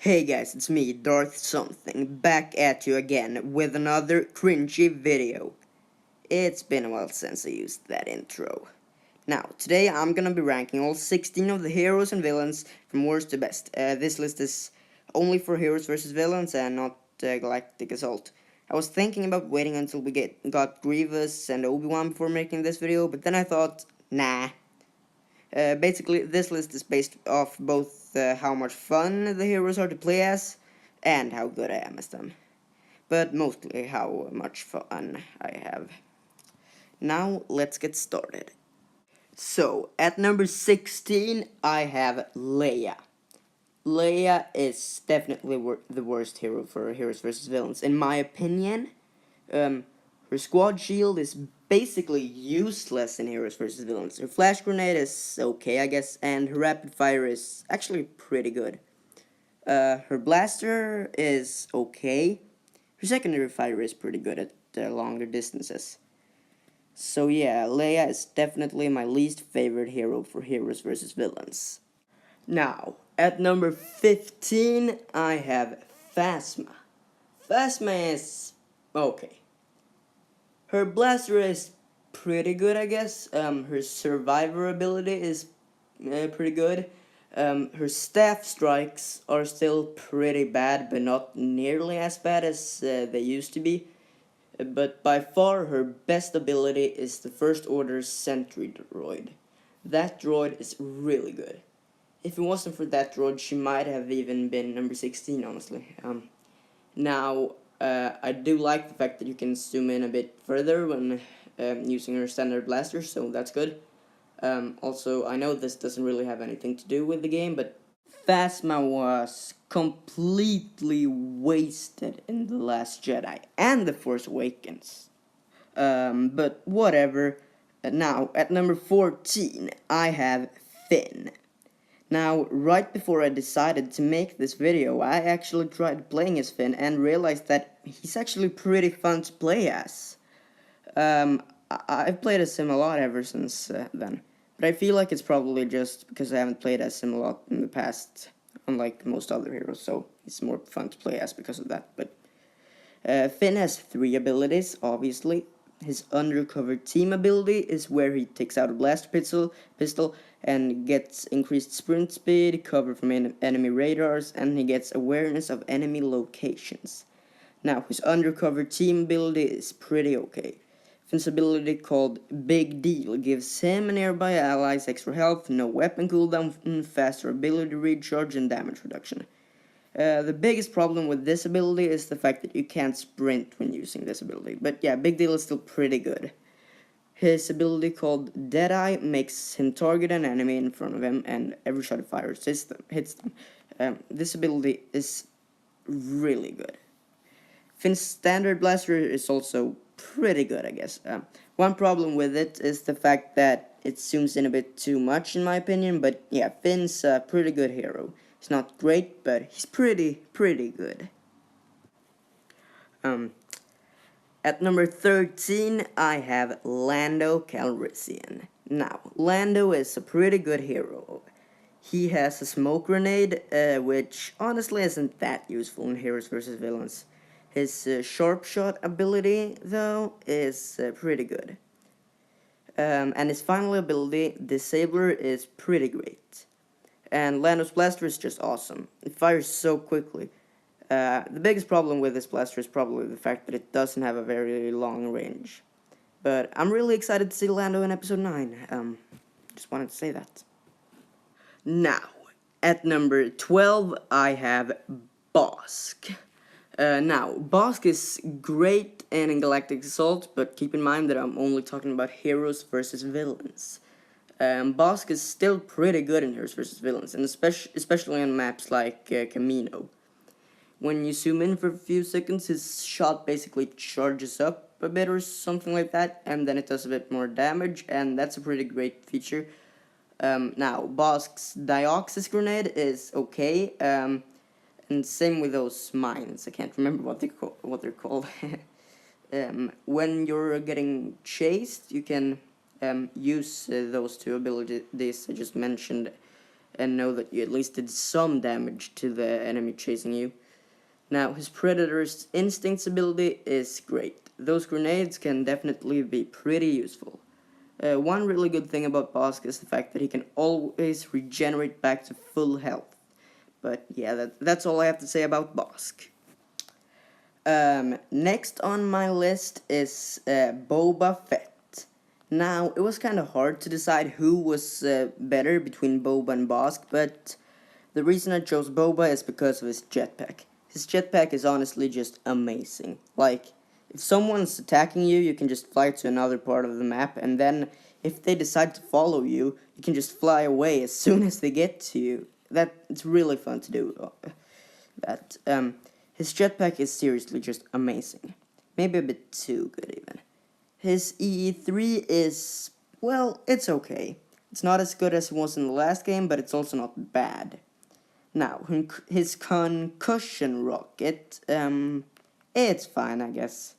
Hey guys, it's me, Darth Something, back at you again with another cringy video. It's been a while since I used that intro. Now, today I'm gonna be ranking all 16 of the heroes and villains from worst to best. This list is only for heroes versus villains and not Galactic Assault. I was thinking about waiting until we got Grievous and Obi-Wan before making this video, but then I thought, nah. Basically, this list is based off both how much fun the heroes are to play as and how good I am as them. But mostly how much fun I have. Now, let's get started. So, at number 16, I have Leia. Leia is definitely the worst hero for heroes versus villains, in my opinion. Her squad shield is basically useless in heroes versus villains. Her flash grenade is okay, I guess, and her rapid fire is actually pretty good. Her blaster is okay. Her secondary fire is pretty good at longer distances. So yeah, Leia is definitely my least favorite hero for heroes versus villains. Now, at number 15, I have Phasma. Phasma is okay. Her blaster is pretty good, I guess. Her survivor ability is pretty good. Her staff strikes are still pretty bad, but not nearly as bad as they used to be. But by far, her best ability is the First Order Sentry droid. That droid is really good. If it wasn't for that droid, she might have even been number 16, honestly. Now, I do like the fact that you can zoom in a bit further when using her standard blaster, so that's good. Also, I know this doesn't really have anything to do with the game, but Phasma was completely wasted in The Last Jedi and The Force Awakens. But whatever. Now, at number 14, I have Finn. Now, right before I decided to make this video, I actually tried playing as Finn and realized that he's actually pretty fun to play as. I've played as him a lot ever since then, but I feel like it's probably just because I haven't played as him a lot in the past, unlike most other heroes, so it's more fun to play as because of that. But Finn has 3 abilities, obviously. His undercover team ability is where he takes out a blaster pistol and gets increased sprint speed, cover from enemy radars, and he gets awareness of enemy locations. Now, his undercover team ability is pretty okay. Finn's ability called Big Deal gives him and nearby allies extra health, no weapon cooldown, faster ability recharge, and damage reduction. The biggest problem with this ability is the fact that you can't sprint when using this ability. But yeah, Big Deal is still pretty good. His ability called Deadeye makes him target an enemy in front of him, and every shot he fires hits them. This ability is really good. Finn's standard blaster is also pretty good, I guess. One problem with it is the fact that it zooms in a bit too much, in my opinion. But yeah, Finn's a pretty good hero. He's not great, but he's pretty good. At number 13, I have Lando Calrissian. Now, Lando is a pretty good hero. He has a smoke grenade, which honestly isn't that useful in heroes versus villains. His sharp shot ability, though, is pretty good. And his final ability, Disabler, is pretty great. And Lando's blaster is just awesome. It fires so quickly. The biggest problem with this blaster is probably the fact that it doesn't have a very long range. But I'm really excited to see Lando in episode 9. Just wanted to say that. Now, at number 12, I have Bossk. Now, Bossk is great in Galactic Assault, but keep in mind that I'm only talking about heroes versus villains. Bossk is still pretty good in heroes versus villains, and especially on maps like Camino. When you zoom in for a few seconds, his shot basically charges up a bit or something like that, and then it does a bit more damage, and that's a pretty great feature. Now, Bosk's Dioxis grenade is okay, and same with those mines. I can't remember what they're called. When you're getting chased, you can use those 2 abilities I just mentioned and know that you at least did some damage to the enemy chasing you. Now, his Predator's Instincts ability is great. Those grenades can definitely be pretty useful. One really good thing about Bossk is the fact that he can always regenerate back to full health. But yeah, that's all I have to say about Bossk. Next on my list is Boba Fett. Now, it was kind of hard to decide who was better between Boba and Bossk, but the reason I chose Boba is because of his jetpack. His jetpack is honestly just amazing. Like, if someone's attacking you, you can just fly to another part of the map, and then if they decide to follow you, you can just fly away as soon as they get to you. It's really fun to do. His jetpack is seriously just amazing. Maybe a bit too good even. His EE3 is, well, it's okay. It's not as good as it was in the last game, but it's also not bad. Now, his concussion rocket, it's fine, I guess.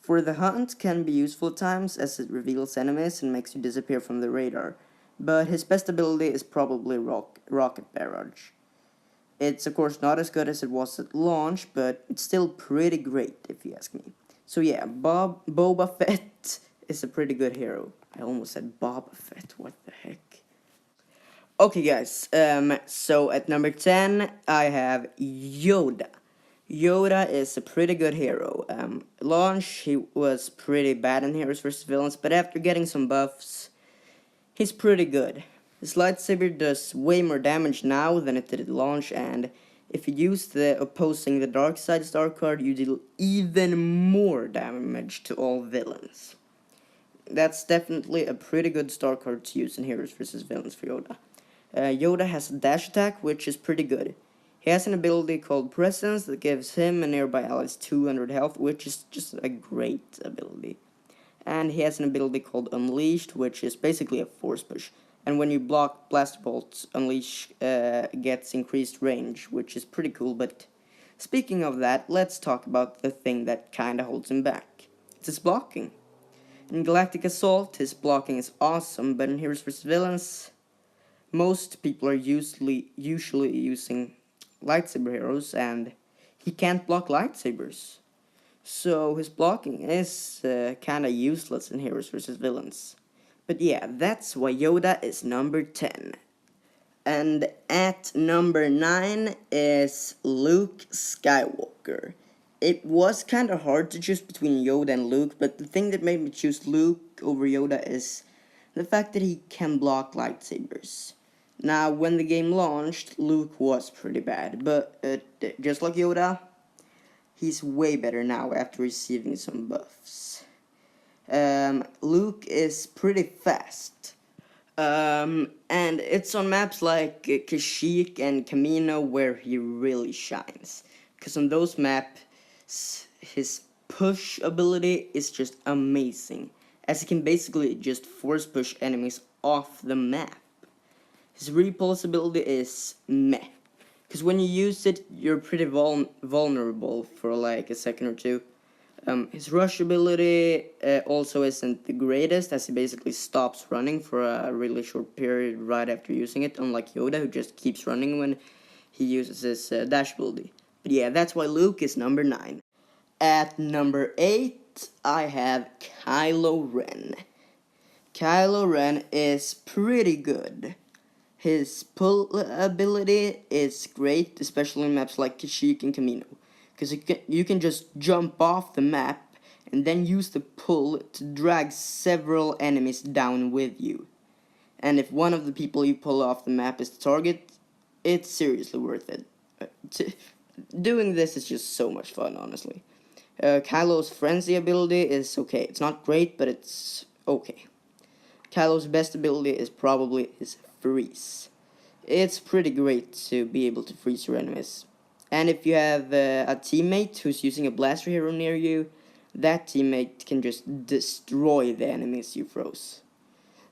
For the hunt, can be useful at times as it reveals enemies and makes you disappear from the radar. But his best ability is probably rocket barrage. It's of course not as good as it was at launch, but it's still pretty great if you ask me. So yeah, Boba Fett is a pretty good hero. I almost said Boba Fett, what the heck? Okay guys, so at number 10 I have Yoda. Yoda is a pretty good hero. Launch, he was pretty bad in Heroes vs. Villains, but after getting some buffs, he's pretty good. His lightsaber does way more damage now than it did at launch, and if you use the opposing the dark side star card, you deal even more damage to all villains. That's definitely a pretty good star card to use in Heroes vs. Villains for Yoda. Yoda has a dash attack, which is pretty good. He has an ability called Presence that gives him and nearby allies 200 health, which is just a great ability. And he has an ability called Unleashed, which is basically a force push. And when you block Blaster Bolts, Unleash gets increased range, which is pretty cool. But speaking of that, let's talk about the thing that kinda holds him back. It's his blocking. In Galactic Assault, his blocking is awesome, but in Heroes vs. Villains, most people are usually using lightsaber heroes, and he can't block lightsabers. So his blocking is kinda useless in Heroes vs. Villains. But yeah, that's why Yoda is number 10. And at number 9 is Luke Skywalker. It was kinda hard to choose between Yoda and Luke, but the thing that made me choose Luke over Yoda is the fact that he can block lightsabers. Now, when the game launched, Luke was pretty bad, but just like Yoda, he's way better now after receiving some buffs. Luke is pretty fast. And it's on maps like Kashyyyk and Kamino where he really shines. Because on those maps, his push ability is just amazing, as he can basically just force push enemies off the map. His repulse ability is meh, because when you use it, you're pretty vulnerable for like a second or two. His rush ability also isn't the greatest, as he basically stops running for a really short period right after using it, unlike Yoda, who just keeps running when he uses his dash ability. But yeah, that's why Luke is number 9. At number 8, I have Kylo Ren. Kylo Ren is pretty good. His pull ability is great, especially in maps like Kashyyyk and Kamino, because you can just jump off the map and then use the pull to drag several enemies down with you. And if one of the people you pull off the map is the target, it's seriously worth it. Doing this is just so much fun, honestly. Kylo's Frenzy ability is okay. It's not great, but it's okay. Kylo's best ability is probably his Freeze. It's pretty great to be able to freeze your enemies. And if you have a teammate who's using a blaster hero near you, that teammate can just destroy the enemies you froze.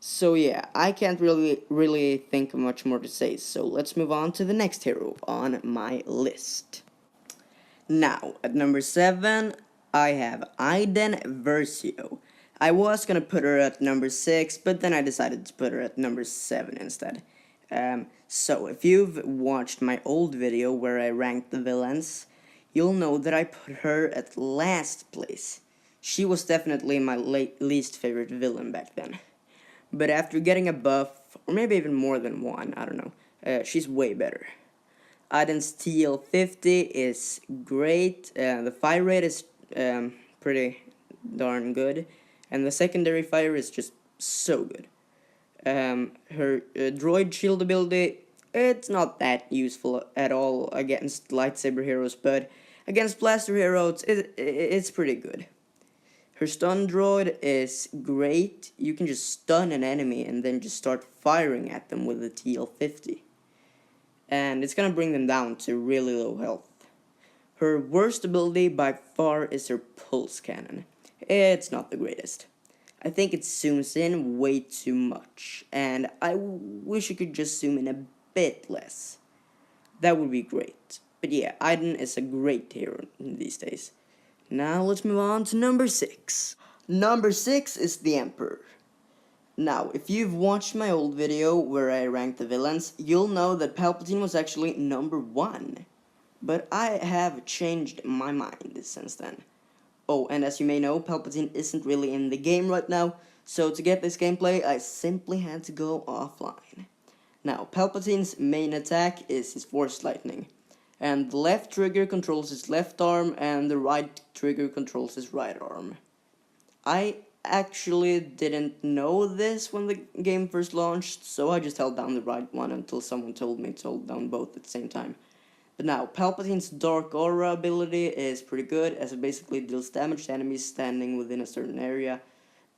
So yeah, I can't really think of much more to say, so let's move on to the next hero on my list. Now, at number 7, I have Iden Versio. I was gonna put her at number 6, but then I decided to put her at number 7 instead. So, if you've watched my old video where I ranked the villains, you'll know that I put her at last place. She was definitely my least favorite villain back then. But after getting a buff, or maybe even more than one, I don't know, she's way better. Iden's TL50 is great, the fire rate is pretty darn good, and the secondary fire is just so good. Her droid shield ability, it's not that useful at all against lightsaber heroes, but against blaster heroes, it's pretty good. Her stun droid is great. You can just stun an enemy and then just start firing at them with the TL50. And it's gonna bring them down to really low health. Her worst ability by far is her pulse cannon. It's not the greatest. I think it zooms in way too much, and I wish it could just zoom in a bit less. That would be great. But yeah, Iden is a great hero these days. Now let's move on to number 6. Number 6 is the Emperor. Now, if you've watched my old video where I ranked the villains, you'll know that Palpatine was actually number 1. But I have changed my mind since then. Oh, and as you may know, Palpatine isn't really in the game right now, so to get this gameplay, I simply had to go offline. Now, Palpatine's main attack is his Force Lightning, and the left trigger controls his left arm, and the right trigger controls his right arm. I actually didn't know this when the game first launched, so I just held down the right one until someone told me to hold down both at the same time. But now, Palpatine's Dark Aura ability is pretty good, as it basically deals damage to enemies standing within a certain area,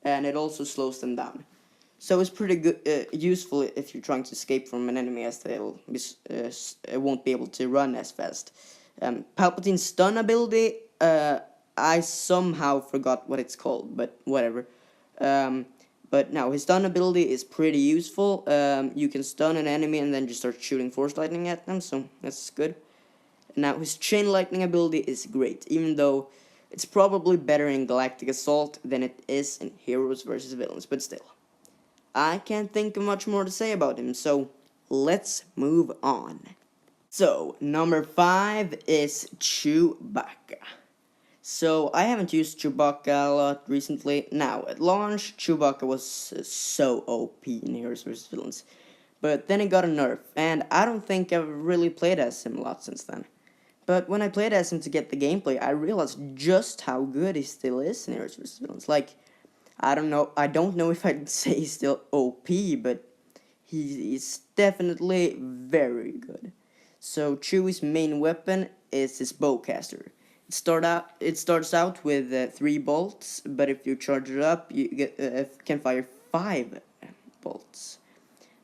and it also slows them down. So it's pretty good, useful if you're trying to escape from an enemy, as they won't be able to run as fast. Palpatine's stun ability, I somehow forgot what it's called, but whatever. But now, his stun ability is pretty useful. You can stun an enemy and then just start shooting Force Lightning at them, so that's good. Now, his Chain Lightning ability is great, even though it's probably better in Galactic Assault than it is in Heroes vs. Villains, but still. I can't think of much more to say about him, so let's move on. So, number 5 is Chewbacca. So, I haven't used Chewbacca a lot recently. Now, at launch, Chewbacca was so OP in Heroes vs. Villains. But then it got a nerf, and I don't think I've really played as him a lot since then. But when I played as him to get the gameplay, I realized just how good he still is in Heroes vs. Villains. Like, I don't know if I'd say he's still OP, but he's definitely very good. So Chewie's main weapon is his bowcaster. It starts out with 3 bolts, but if you charge it up, you can fire 5 bolts.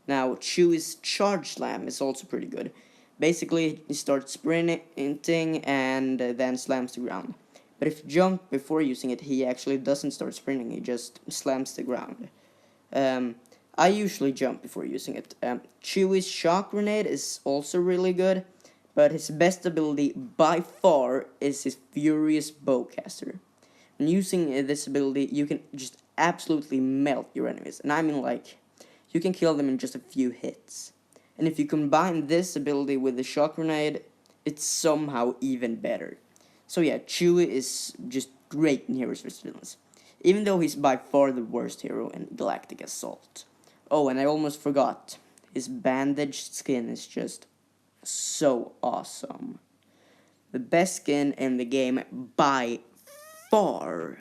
Now, Chewie's charge slam is also pretty good. Basically, he starts sprinting and then slams the ground. But if you jump before using it, he actually doesn't start sprinting, he just slams the ground. I usually jump before using it. Chewie's shock grenade is also really good, but his best ability by far is his furious bowcaster. When using this ability, you can just absolutely melt your enemies, and I mean like, you can kill them in just a few hits. And if you combine this ability with the shock grenade, it's somehow even better. So yeah, Chewie is just great in Heroes vs. Villains, even though he's by far the worst hero in Galactic Assault. Oh, and I almost forgot, his bandaged skin is just so awesome. The best skin in the game by far.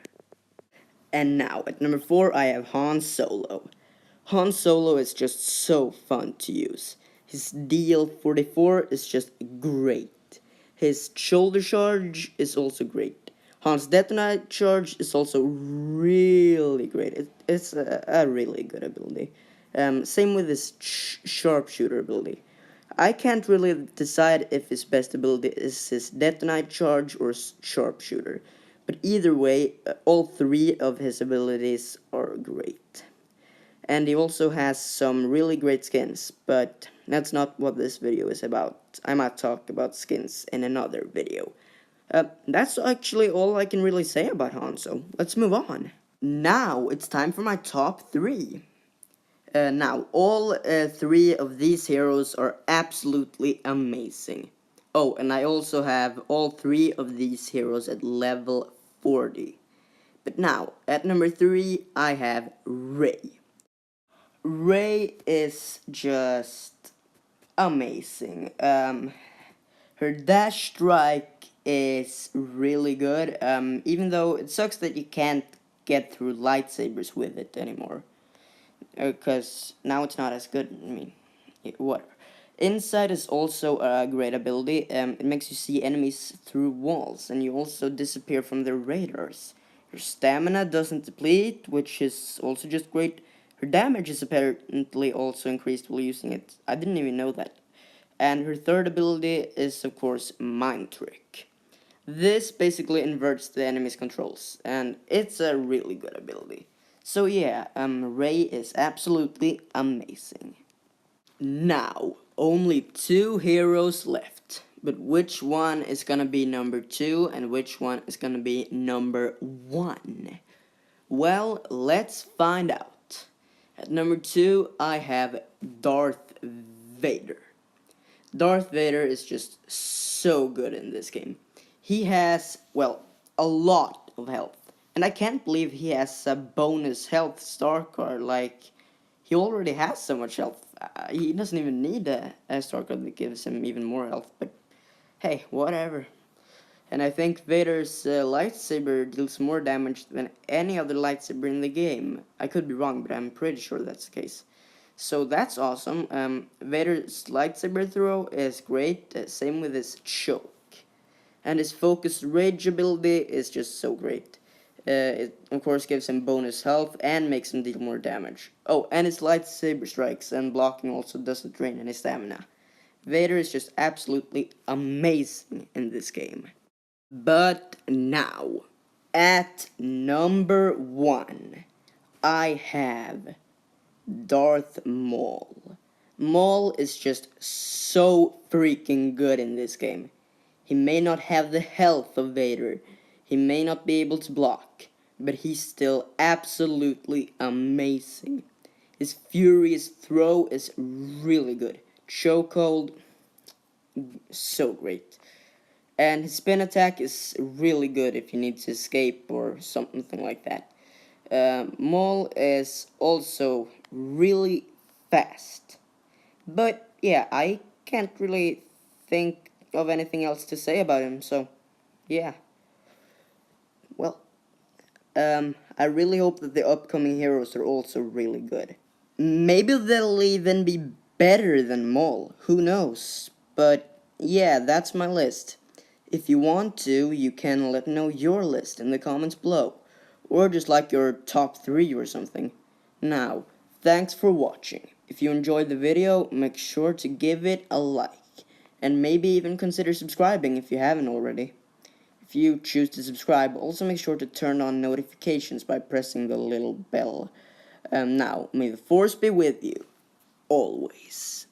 And now, at number 4, I have Han Solo. Han Solo is just so fun to use. His DL-44 is just great. His shoulder charge is also great. Han's detonite charge is also really great. It's a really good ability. Same with his sharpshooter ability. I can't really decide if his best ability is his detonite charge or sharpshooter. But either way, all 3 of his abilities are great. And he also has some really great skins, but that's not what this video is about. I might talk about skins in another video. That's actually all I can really say about Han, so let's move on. Now it's time for my top 3. Now, all three of these heroes are absolutely amazing. Oh, and I also have all three of these heroes at level 40. But now, at number 3, I have Rey. Rey is just amazing. Her dash strike is really good, even though it sucks that you can't get through lightsabers with it anymore. Because now it's not as good. I mean, whatever. Insight is also a great ability. It makes you see enemies through walls, and you also disappear from their radars. Her stamina doesn't deplete, which is also just great. Her damage is apparently also increased while using it. I didn't even know that. And her third ability is, of course, Mind Trick. This basically inverts the enemy's controls, and it's a really good ability. So yeah, Rey is absolutely amazing. Now, only 2 heroes left. But which one is gonna be number 2 and which one is gonna be number 1? Well, let's find out. At number 2, I have Darth Vader. Darth Vader is just so good in this game. He has, well, a lot of health. And I can't believe he has a bonus health star card. Like, he already has so much health. He doesn't even need a star card that gives him even more health. But hey, whatever. And I think Vader's lightsaber deals more damage than any other lightsaber in the game. I could be wrong, but I'm pretty sure that's the case. So that's awesome. Vader's lightsaber throw is great, same with his choke. And his focused rage ability is just so great. It, of course, gives him bonus health and makes him deal more damage. Oh, and his lightsaber strikes and blocking also doesn't drain any stamina. Vader is just absolutely amazing in this game. But now, at number 1, I have Darth Maul. Maul is just so freaking good in this game. He may not have the health of Vader, he may not be able to block, but he's still absolutely amazing. His furious throw is really good. Chokehold, so great. And his spin attack is really good if you need to escape or something like that. Maul is also really fast. But yeah, I can't really think of anything else to say about him, so yeah. Well, I really hope that the upcoming heroes are also really good. Maybe they'll even be better than Maul, who knows? But yeah, that's my list. If you want to, you can let me know your list in the comments below, or just like your top 3 or something. Now, thanks for watching. If you enjoyed the video, make sure to give it a like, and maybe even consider subscribing if you haven't already. If you choose to subscribe, also make sure to turn on notifications by pressing the little bell. Now, may the force be with you, always.